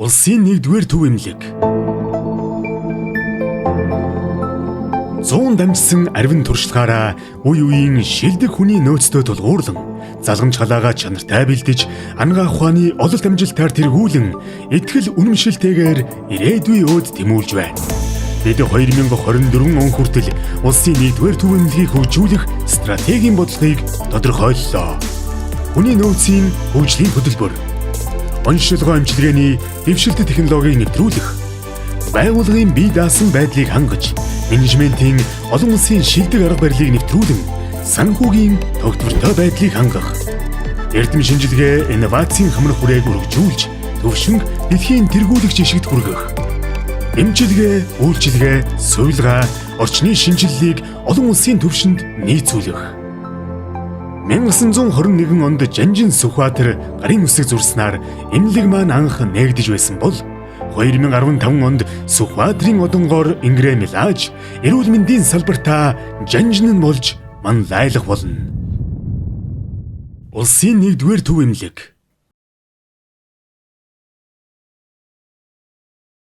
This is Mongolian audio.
Улсын 1-р төв эмнэлэг. 100 дамжсан арвин туршлагаараа үе үеийн шилдэг хүний нөөцтэй тулгуурлан залгамж халаагаа чанартай бэлдэж ангаа ухааны ололт амжилтаар тэргүүлэн итгэл үнэмшилтэйгээр ирээдүй өөд тэмүүлж байна. Бид 2024 он хүртэл улсын 1-р төв эмнэлгийг хөгжүүлэх стратегийн бодлогыг тодорхойллоо. Хүний нөөцийн хөгжлийн хөтөлбөр, онцлогоо эмчилгээний дэвшилт технологиг нэвтрүүлэх, байгууллагын бие даасан байдлыг хангаж, менежментийн олон улсын шилдэг арга барилыг нэвтрүүлэн, санхүүгийн тогтвортой байдлыг хангах, эрдэм шинжилгээ, инновацийн хамрах хүрээг өргөжүүлж, төвшинг дэлхийн тэргүүлэгч жишгт хүргэх, эмчилгээ, үйлчилгээ, суйлгаа, орчны шинжилгээг олон улсын түвшинд нийцүүлэх. 1921 онд Жанжин Сүхбаатар гарын үсэг зурснаар эмнэлэг маань анх нээгдэж байсан бол 2015 онд Сүхбаатарын одонгоор ингрэмлаж эрүүл мэндийн салбартаа Жанжин нь болж манлайлах болно. Улсын 1-р төв эмнэлэг.